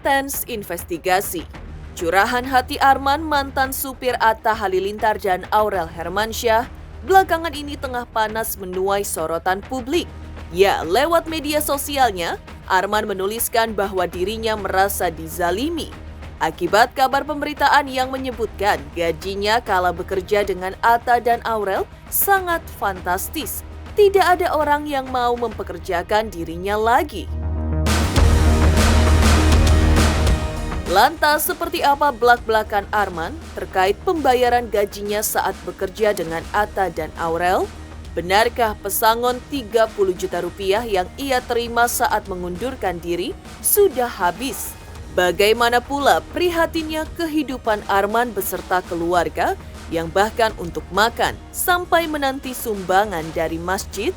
Intens investigasi. Curahan hati Arman, mantan supir Atta Halilintar dan Aurel Hermansyah, belakangan ini tengah panas menuai sorotan publik. Ya, lewat media sosialnya, Arman menuliskan bahwa dirinya merasa dizalimi akibat kabar pemberitaan yang menyebutkan gajinya kala bekerja dengan Atta dan Aurel sangat fantastis. Tidak ada orang yang mau mempekerjakan dirinya lagi. Lantas, seperti apa belak-belakan Arman terkait pembayaran gajinya saat bekerja dengan Atta dan Aurel? Benarkah pesangon 30 juta rupiah yang ia terima saat mengundurkan diri sudah habis? Bagaimana pula prihatinnya kehidupan Arman beserta keluarga yang bahkan untuk makan sampai menanti sumbangan dari masjid?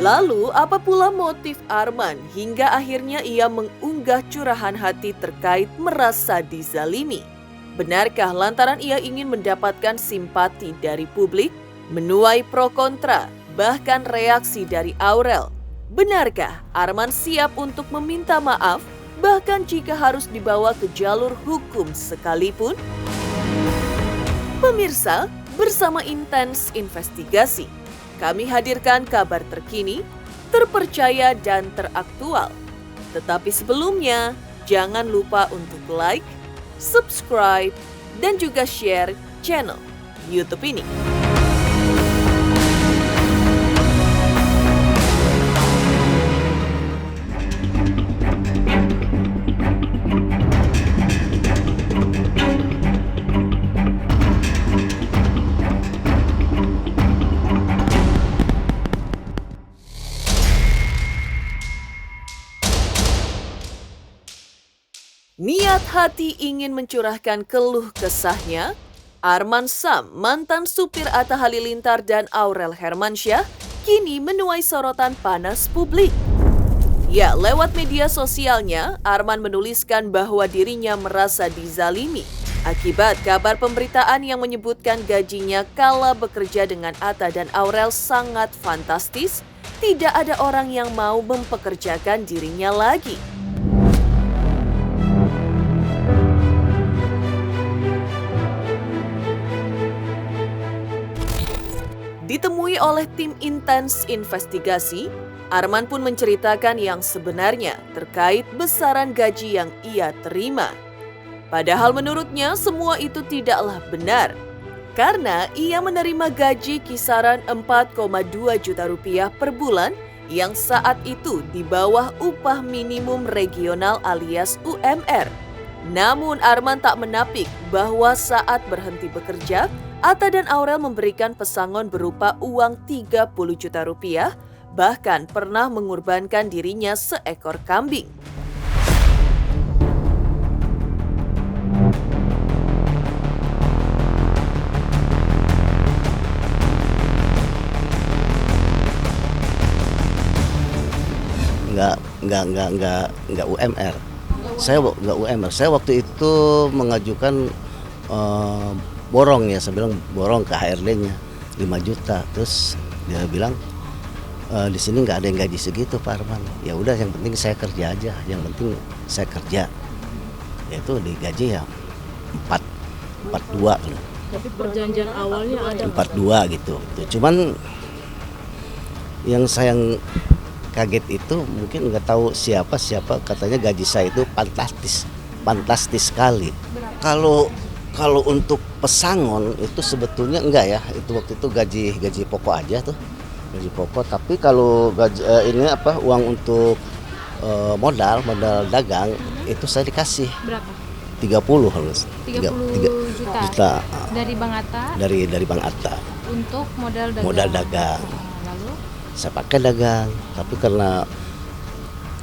Lalu, apa pula motif Arman hingga akhirnya ia mengunggah curahan hati terkait merasa dizalimi? Benarkah lantaran ia ingin mendapatkan simpati dari publik? Menuai pro kontra, bahkan reaksi dari Aurel. Benarkah Arman siap untuk meminta maaf, bahkan jika harus dibawa ke jalur hukum sekalipun? Pemirsa, bersama Intens Investigasi, kami hadirkan kabar terkini, terpercaya dan teraktual. Tetapi sebelumnya, jangan lupa untuk like, subscribe, dan juga share channel YouTube ini. Niat hati ingin mencurahkan keluh kesahnya, Arman Sam, mantan supir Atta Halilintar dan Aurel Hermansyah, kini menuai sorotan panas publik. Ya, lewat media sosialnya, Arman menuliskan bahwa dirinya merasa dizalimi akibat kabar pemberitaan yang menyebutkan gajinya kala bekerja dengan Atta dan Aurel sangat fantastis, tidak ada orang yang mau mempekerjakan dirinya lagi. Ditemui oleh tim Intens Investigasi, Arman pun menceritakan yang sebenarnya terkait besaran gaji yang ia terima. Padahal menurutnya semua itu tidaklah benar, karena ia menerima gaji kisaran 4,2 juta rupiah per bulan yang saat itu di bawah upah minimum regional alias UMR. Namun Arman tak menapik bahwa saat berhenti bekerja, Atta dan Aurel memberikan pesangon berupa uang 30 juta rupiah, bahkan pernah mengorbankan dirinya seekor kambing. Enggak UMR. Saya enggak UMR. Saya waktu itu mengajukan borong ya, saya bilang borong ke HRD-nya 5 juta. Terus dia bilang di sini nggak ada yang gaji segitu Pak Arman. Ya udah, yang penting saya kerja aja, yang penting saya kerja. Yaitu digaji ya 42 loh. Tapi perjanjian awalnya ada 42 gitu. Cuman yang saya kaget itu mungkin nggak tahu siapa katanya gaji saya itu fantastis sekali. Kalau untuk pesangon itu sebetulnya enggak ya, itu waktu itu gaji pokok aja tuh, gaji pokok. Tapi kalau gaji uang untuk modal dagang itu saya dikasih berapa? 30 harus. 30 juta. Dari Bang Atta? Dari Bang Atta. Untuk modal dagang. Modal dagang. Lalu saya pakai dagang, tapi karena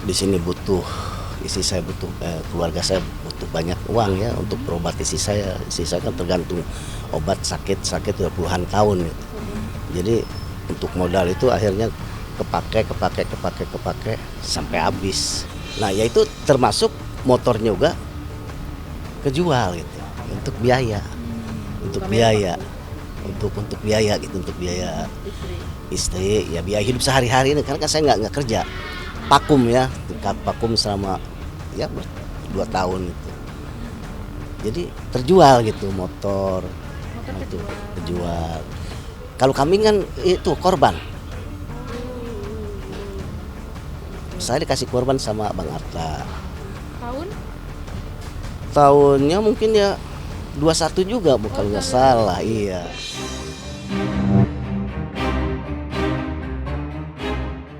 di sini butuh istri saya keluarga saya butuh banyak uang ya untuk berobat istri saya. Istri saya kan tergantung obat sakit udah puluhan tahun gitu. Jadi untuk modal itu akhirnya kepake sampai habis. Nah, yaitu termasuk motornya juga kejual gitu untuk biaya. Untuk biaya istri ya, biaya hidup sehari-hari ini, karena kan saya nggak kerja. vakum ya, tingkat vakum selama ya 2 tahun itu. Jadi terjual gitu motor itu terjual. Kalau kambing kan itu korban. Saya dikasih korban sama Bang Atta. Tahun? Tahunnya mungkin ya 21 juga bukan nggak salah, iya.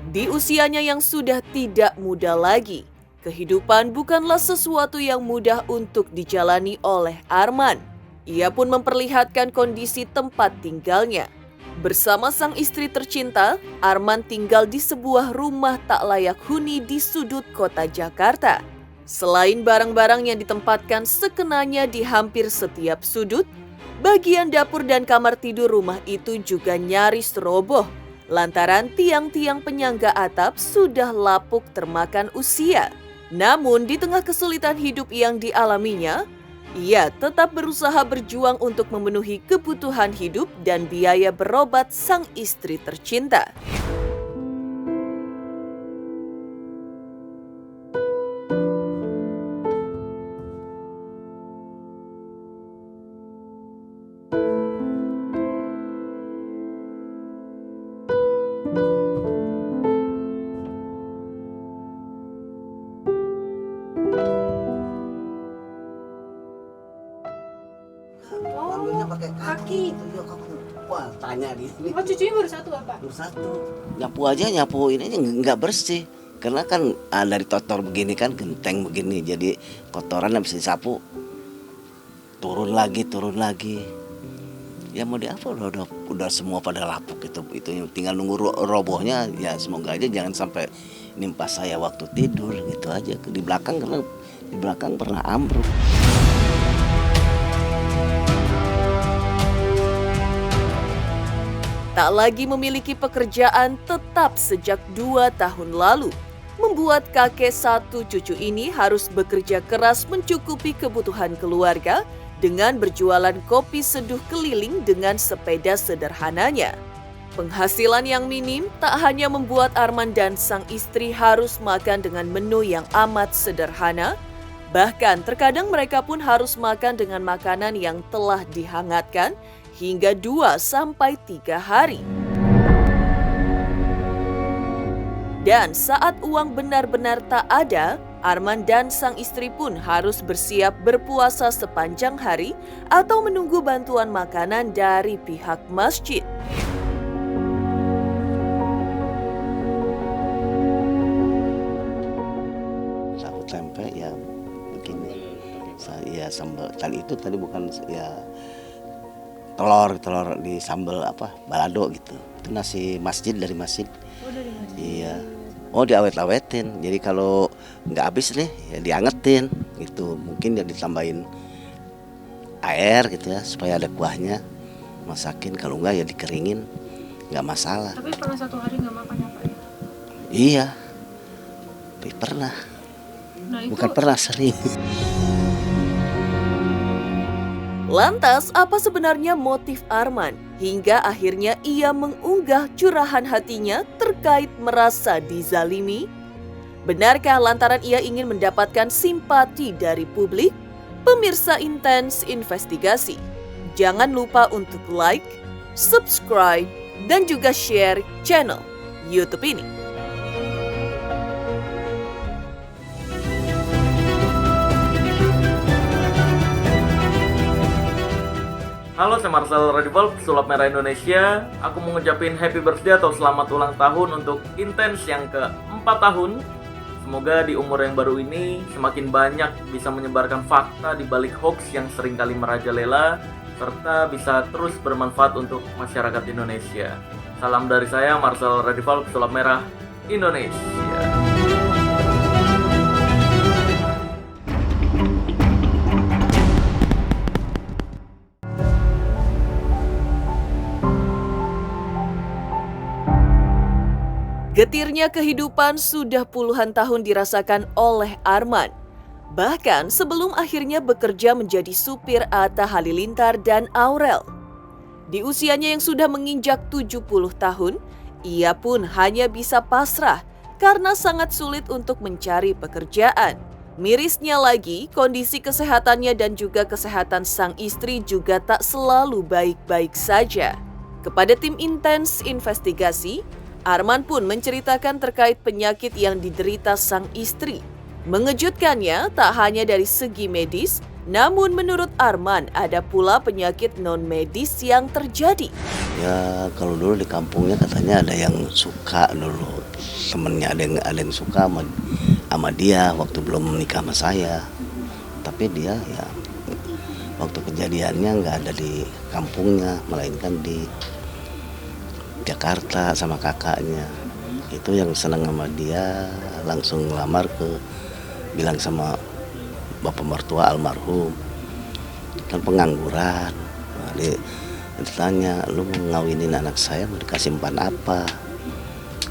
Di usianya yang sudah tidak muda lagi, kehidupan bukanlah sesuatu yang mudah untuk dijalani oleh Arman. Ia pun memperlihatkan kondisi tempat tinggalnya. Bersama sang istri tercinta, Arman tinggal di sebuah rumah tak layak huni di sudut kota Jakarta. Selain barang-barang yang ditempatkan sekenanya di hampir setiap sudut, bagian dapur dan kamar tidur rumah itu juga nyaris roboh lantaran tiang-tiang penyangga atap sudah lapuk termakan usia. Namun di tengah kesulitan hidup yang dialaminya, ia tetap berusaha berjuang untuk memenuhi kebutuhan hidup dan biaya berobat sang istri tercinta. Pakai kaki. Wah, tanya di sini. Oh, cucunya baru satu apa? Baru satu. Nyapu aja nyapuin aja nggak bersih. Karena kan dari kotor begini kan genteng begini, jadi kotoran habis disapu turun lagi. Ya mau diapa udah semua pada lapuk itu tinggal nunggu robohnya, ya semoga aja jangan sampai nimpa saya waktu tidur gitu aja. Di belakang karena di belakang pernah ambruk. Tak lagi memiliki pekerjaan tetap sejak 2 tahun lalu, membuat kakek satu cucu ini harus bekerja keras mencukupi kebutuhan keluarga dengan berjualan kopi seduh keliling dengan sepeda sederhananya. Penghasilan yang minim tak hanya membuat Arman dan sang istri harus makan dengan menu yang amat sederhana, bahkan terkadang mereka pun harus makan dengan makanan yang telah dihangatkan hingga 2-3 hari. Dan saat uang benar-benar tak ada, Arman dan sang istri pun harus bersiap berpuasa sepanjang hari atau menunggu bantuan makanan dari pihak masjid. Tahu tempe ya begini. Saya sambal tadi bukan ya telur di sambal balado gitu. Itu nasi masjid dari masjid. Oh, dari masjid. Iya. Oh, diawet-awetin. Jadi kalau nggak habis nih ya diangetin gitu. Mungkin ya ditambahin air gitu ya supaya ada kuahnya. Masakin, kalau enggak ya dikeringin. Nggak masalah. Tapi pernah satu hari nggak makan apa ya? Iya. Tapi pernah. Nah, itu Bukan pernah, sering. Lantas, apa sebenarnya motif Arman hingga akhirnya ia mengunggah curahan hatinya terkait merasa dizalimi? Benarkah lantaran ia ingin mendapatkan simpati dari publik? Pemirsa Intens Investigasi, jangan lupa untuk like, subscribe, dan juga share channel YouTube ini. Halo, saya Marcel Radival, pesulap merah Indonesia. Aku mau ngucapin happy birthday atau selamat ulang tahun untuk Intens yang ke-4 tahun. Semoga di umur yang baru ini semakin banyak bisa menyebarkan fakta di balik hoax yang seringkali merajalela, serta bisa terus bermanfaat untuk masyarakat Indonesia. Salam dari saya, Marcel Radival, pesulap merah Indonesia. Getirnya kehidupan sudah puluhan tahun dirasakan oleh Arman. Bahkan sebelum akhirnya bekerja menjadi supir Atta Halilintar dan Aurel. Di usianya yang sudah menginjak 70 tahun, ia pun hanya bisa pasrah karena sangat sulit untuk mencari pekerjaan. Mirisnya lagi, kondisi kesehatannya dan juga kesehatan sang istri juga tak selalu baik-baik saja. Kepada tim intens investigasi, Arman pun menceritakan terkait penyakit yang diderita sang istri. Mengejutkannya, tak hanya dari segi medis, namun menurut Arman ada pula penyakit non-medis yang terjadi. Ya kalau dulu di kampungnya katanya ada yang suka dulu, temennya ada yang suka sama dia waktu belum menikah sama saya. Tapi dia ya waktu kejadiannya nggak ada di kampungnya, melainkan di Jakarta sama kakaknya. Itu yang senang sama dia, langsung ngelamar bilang sama bapak mertua almarhum, kan pengangguran. Nah, ditanya, lu mau ngawinin anak saya mau dikasih umpan apa?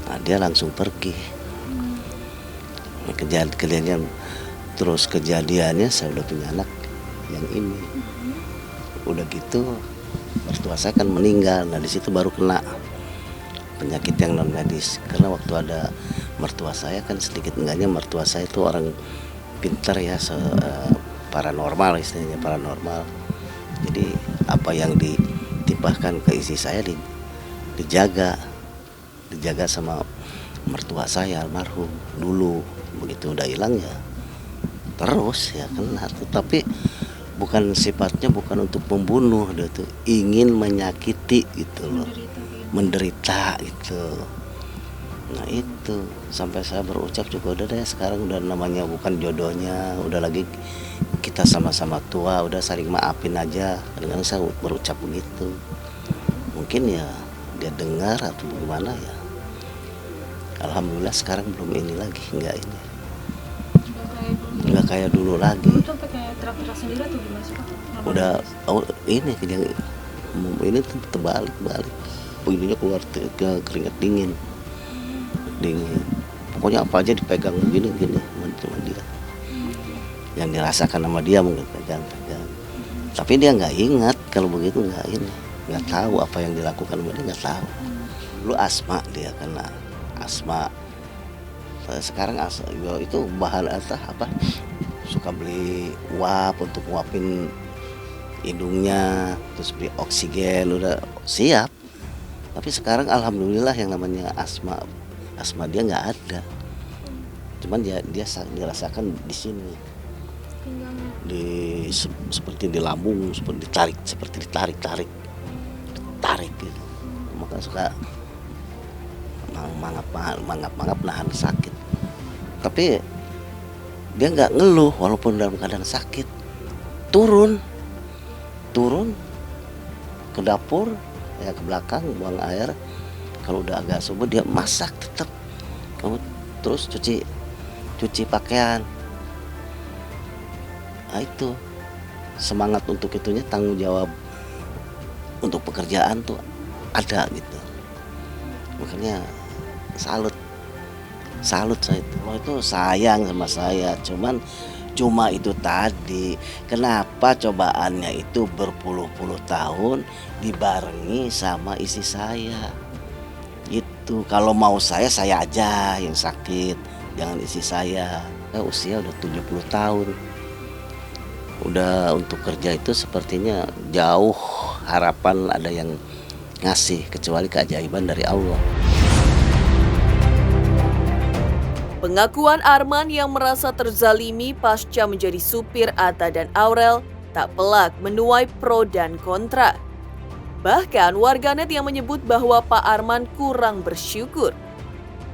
Nah, dia langsung pergi. Kejadian terus kejadiannya saya udah punya anak yang ini. Udah gitu mertua saya kan meninggal. Nah di situ baru kena penyakit yang non medis. Karena waktu ada mertua saya kan sedikit enggaknya mertua saya itu orang pintar ya, paranormal istilahnya, paranormal. Jadi apa yang ditimpahkan ke istri saya dijaga sama mertua saya almarhum dulu. Begitu udah hilang ya terus ya kena. Tapi bukan sifatnya bukan untuk membunuh, dia tuh ingin menyakiti gitu loh, menderita gitu. Nah itu sampai saya berucap juga udah deh, sekarang udah namanya bukan jodohnya, udah lagi kita sama-sama tua, udah saling maafin aja. Kadang-kadang saya berucap begitu. Mungkin ya dia dengar atau gimana ya. Alhamdulillah sekarang belum ini lagi, enggak kayak dulu lagi. Dulu tuh pakai teriak-teriak sendiri atau gimana sih Pak? Udah ini terbalik begininya keluar keringat dingin. Pokoknya apa aja dipegang begini sama dia. Yang dirasakan sama dia mungkin pegang. Tapi dia nggak ingat kalau begitu, nggak tahu apa yang dilakukan sama dia, nggak tahu. Dulu asma dia kena asma. Sekarang itu bahan apa? Suka beli uap untuk nguapin hidungnya, terus beli oksigen, udah siap. Tapi sekarang alhamdulillah yang namanya asma dia nggak ada. Cuman dia dirasakan di sini, seperti di lambung, seperti ditarik gitu. Maka suka mangap nahan sakit. Tapi dia nggak ngeluh walaupun dalam keadaan sakit. Turun ke dapur ya, ke belakang buang air. Kalau udah agak subuh dia masak tetap. Terus cuci pakaian. Nah itu semangat untuk itunya, tanggung jawab untuk pekerjaan tuh ada gitu. Makanya salut saya itu. Itu sayang sama saya. Cuma itu tadi, kenapa cobaannya itu berpuluh-puluh tahun dibarengi sama istri saya. Gitu. Kalau mau saya aja yang sakit, jangan istri saya. Usia udah 70 tahun. Udah untuk kerja itu sepertinya jauh harapan ada yang ngasih, kecuali keajaiban dari Allah. Pengakuan Arman yang merasa terzalimi pasca menjadi supir Atta dan Aurel tak pelak menuai pro dan kontra. Bahkan warganet yang menyebut bahwa Pak Arman kurang bersyukur.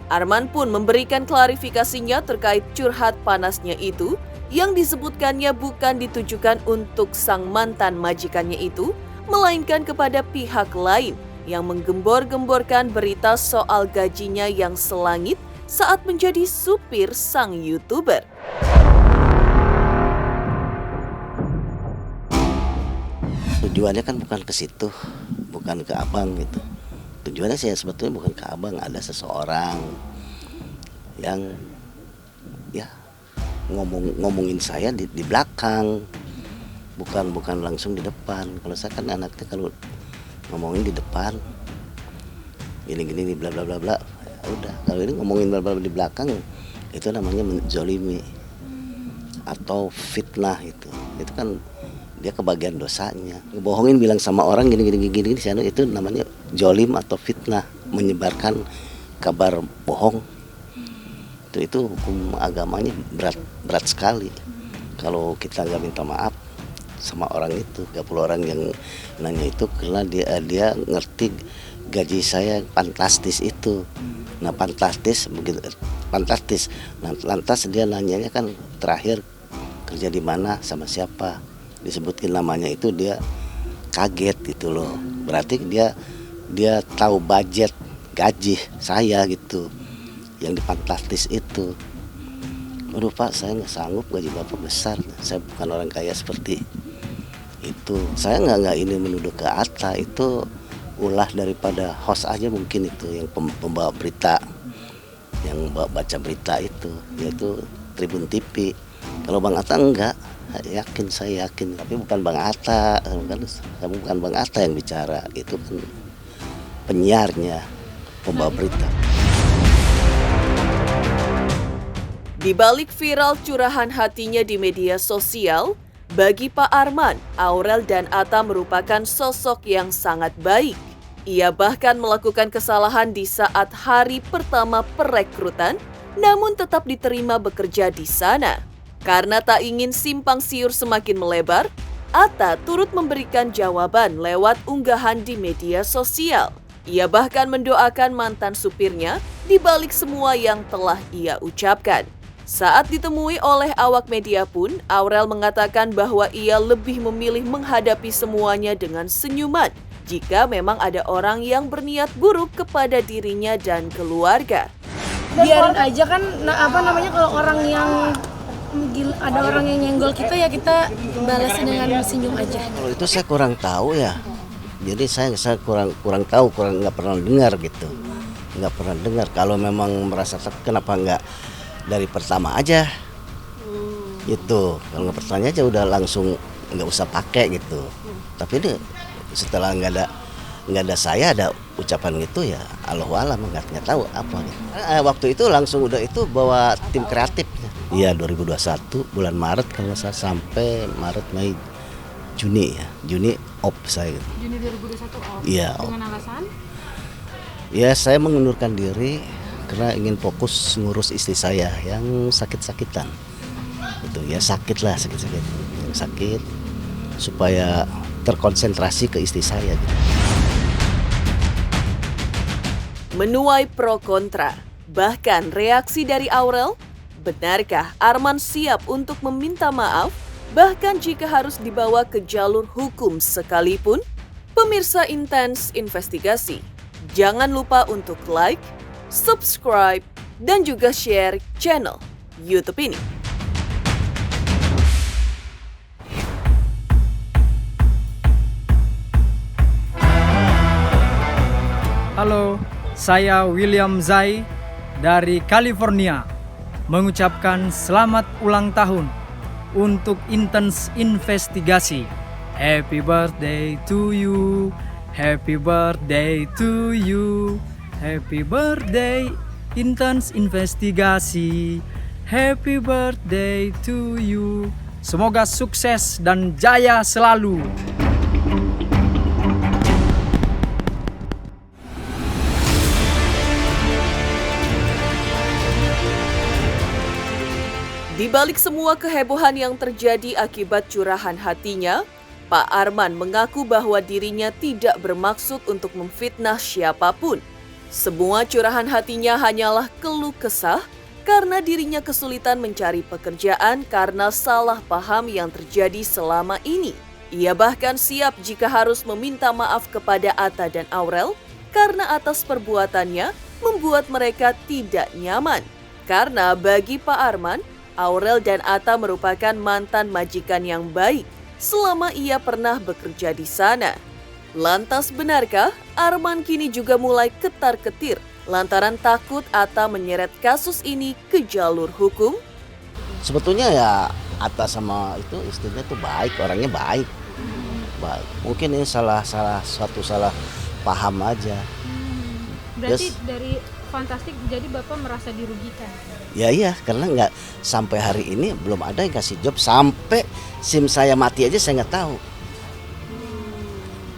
Arman pun memberikan klarifikasinya terkait curhat panasnya itu yang disebutkannya bukan ditujukan untuk sang mantan majikannya itu, melainkan kepada pihak lain yang menggembor-gemborkan berita soal gajinya yang selangit saat menjadi supir sang YouTuber. Tujuannya kan bukan ke situ, bukan ke abang gitu. Tujuannya sih sebetulnya bukan ke abang, ada seseorang yang ya ngomongin saya di belakang, bukan langsung di depan. Kalau saya kan anaknya kalau ngomongin di depan, gini bla bla bla bla, Udah, kalau ini ngomongin di belakang itu namanya menzolimi atau fitnah itu kan dia kebagian dosanya. Ngebohongin bilang sama orang gini itu namanya jolim atau fitnah, menyebarkan kabar bohong. Itu hukum agamanya berat sekali. Kalau kita nggak minta maaf sama orang itu, 30 orang yang nanya itu karena dia ngerti gaji saya fantastis itu. Nah fantastis begitu, fantastis. Nah, lantas dia nanyanya kan terakhir kerja di mana sama siapa, disebutin namanya itu dia kaget gitu loh. Berarti dia tahu budget gaji saya gitu yang di fantastis itu. Aduh Pak, saya nggak sanggup, gaji Bapak besar, saya bukan orang kaya seperti itu. Saya nggak ini menuduh ke Atta, itu ulah daripada host aja mungkin itu yang pembawa berita, yang baca berita itu, yaitu Tribun TV. Kalau Bang Atta enggak, saya yakin, tapi bukan Bang Atta, bukan Bang Atta yang bicara, itu kan penyiarnya, pembawa berita. Di balik viral curahan hatinya di media sosial, bagi Pak Arman, Aurel dan Atta merupakan sosok yang sangat baik. Ia bahkan melakukan kesalahan di saat hari pertama perekrutan, namun tetap diterima bekerja di sana. Karena tak ingin simpang siur semakin melebar, Atta turut memberikan jawaban lewat unggahan di media sosial. Ia bahkan mendoakan mantan supirnya di balik semua yang telah ia ucapkan. Saat ditemui oleh awak media pun, Aurel mengatakan bahwa ia lebih memilih menghadapi semuanya dengan senyuman jika memang ada orang yang berniat buruk kepada dirinya dan keluarga. Biarin aja kan, kalau orang yang ada orang yang nyenggol kita ya kita balasnya dengan senyum aja. Kalau itu saya kurang tahu ya. Jadi saya kurang tahu, nggak pernah dengar gitu. Nggak pernah dengar. Kalau memang merasa takut, kenapa nggak dari pertama aja gitu. Kalau nggak pertama aja udah langsung nggak usah pakai gitu. Tapi ini setelah nggak ada saya ada ucapan gitu ya Allahualam, nggak tahu apa gitu. Waktu itu langsung udah itu bawa tim kreatif. Iya 2021 bulan Maret kalau saya sampai Maret Mei Juni ya. Juni op saya. Juni 2021 op. Iya. Dengan alasan? Ya saya mengundurkan diri karena ingin fokus ngurus istri saya yang sakit-sakitan. Itu ya sakit yang sakit supaya terkonsentrasi ke istri saya gitu. Menuai pro kontra, bahkan reaksi dari Aurel, benarkah Arman siap untuk meminta maaf bahkan jika harus dibawa ke jalur hukum sekalipun? Pemirsa Intens Investigasi, jangan lupa untuk like, subscribe, dan juga share channel YouTube ini. Halo, saya William Zai dari California mengucapkan selamat ulang tahun untuk Intens Investigasi. Happy birthday to you, happy birthday to you, happy birthday Intens Investigasi, happy birthday to you. Semoga sukses dan jaya selalu. Di balik semua kehebohan yang terjadi akibat curahan hatinya, Pak Arman mengaku bahwa dirinya tidak bermaksud untuk memfitnah siapapun. Semua curahan hatinya hanyalah keluh kesah karena dirinya kesulitan mencari pekerjaan karena salah paham yang terjadi selama ini. Ia bahkan siap jika harus meminta maaf kepada Atta dan Aurel karena atas perbuatannya membuat mereka tidak nyaman. Karena bagi Pak Arman, Aurel dan Atta merupakan mantan majikan yang baik selama ia pernah bekerja di sana. Lantas benarkah Arman kini juga mulai ketar-ketir lantaran takut Atta menyeret kasus ini ke jalur hukum? Sebetulnya ya Atta sama itu istrinya tuh baik, orangnya baik. Mungkin ini salah paham aja. Berarti dari fantastik, jadi Bapak merasa dirugikan. Ya iya, karena nggak sampai hari ini belum ada yang kasih job, sampai SIM saya mati aja saya nggak tahu.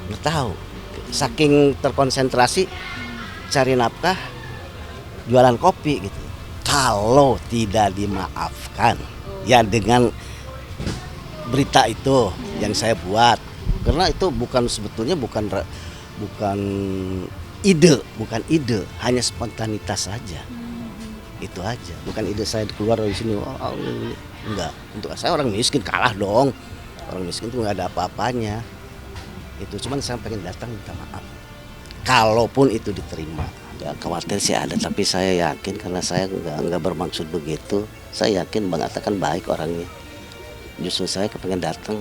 Nggak tahu. Saking terkonsentrasi cari nafkah, jualan kopi gitu. Kalau tidak dimaafkan, ya dengan berita itu yang saya buat, karena itu sebetulnya bukan ide, hanya spontanitas saja. Itu aja, bukan ide saya keluar dari sini. Enggak, untuk saya orang miskin kalah dong. Orang miskin itu nggak ada apa-apanya. Itu cuman saya pengen datang minta maaf. Kalaupun itu diterima, ya khawatir sih ada, tapi saya yakin karena saya nggak bermaksud begitu. Saya yakin Bang Atta kan baik orangnya. Justru saya kepengen datang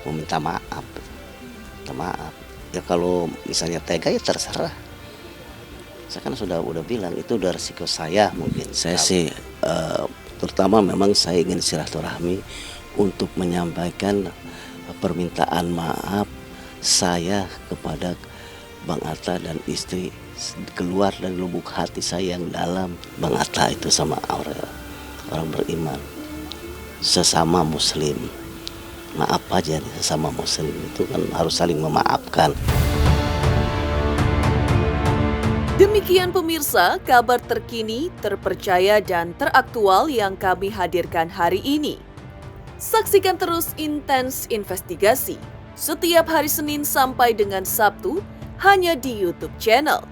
mau minta maaf. Minta maaf. Ya kalau misalnya tega ya terserah. Saya kan udah bilang itu udah resiko saya mungkin. Saya sih terutama memang saya ingin silaturahmi untuk menyampaikan permintaan maaf saya kepada Bang Atta dan istri, keluar dari lubuk hati saya yang dalam. Bang Atta itu sama orang beriman, sesama muslim. Maaf aja nih, sesama muslim itu kan harus saling memaafkan. Demikian pemirsa, kabar terkini, terpercaya dan teraktual yang kami hadirkan hari ini. Saksikan terus Intens Investigasi setiap hari Senin sampai dengan Sabtu hanya di YouTube channel.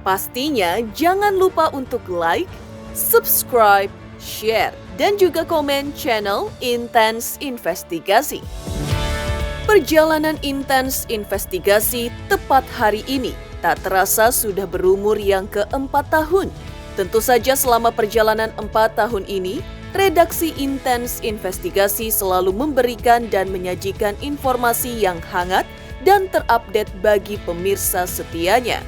Pastinya jangan lupa untuk like, subscribe, share, dan juga komen channel Intens Investigasi. Perjalanan Intens Investigasi tepat hari ini tak terasa sudah berumur yang ke-4 tahun. Tentu saja selama perjalanan 4 tahun ini, redaksi Intens Investigasi selalu memberikan dan menyajikan informasi yang hangat dan terupdate bagi pemirsa setianya.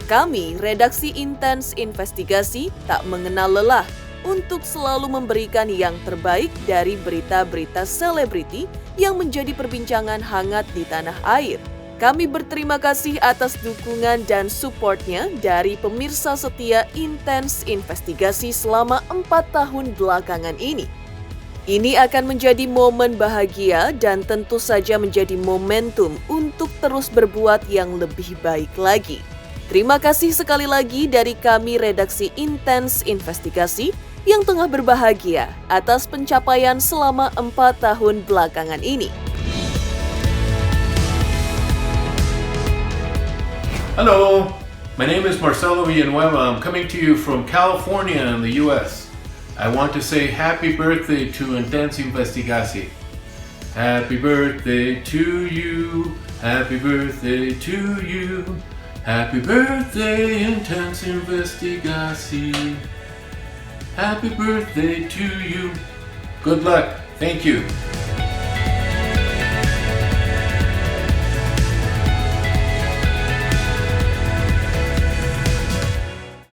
Kami, redaksi Intens Investigasi, tak mengenal lelah untuk selalu memberikan yang terbaik dari berita-berita selebriti yang menjadi perbincangan hangat di tanah air. Kami berterima kasih atas dukungan dan supportnya dari pemirsa setia Intens Investigasi selama 4 tahun belakangan ini. Ini akan menjadi momen bahagia dan tentu saja menjadi momentum untuk terus berbuat yang lebih baik lagi. Terima kasih sekali lagi dari kami redaksi Intens Investigasi yang tengah berbahagia atas pencapaian selama 4 tahun belakangan ini. Hello, my name is Marcelo Villanueva. I'm coming to you from California in the U.S. I want to say happy birthday to Intens Investigasi. Happy birthday to you, happy birthday to you, happy birthday Intens Investigasi. Happy birthday to you. Good luck. Thank you.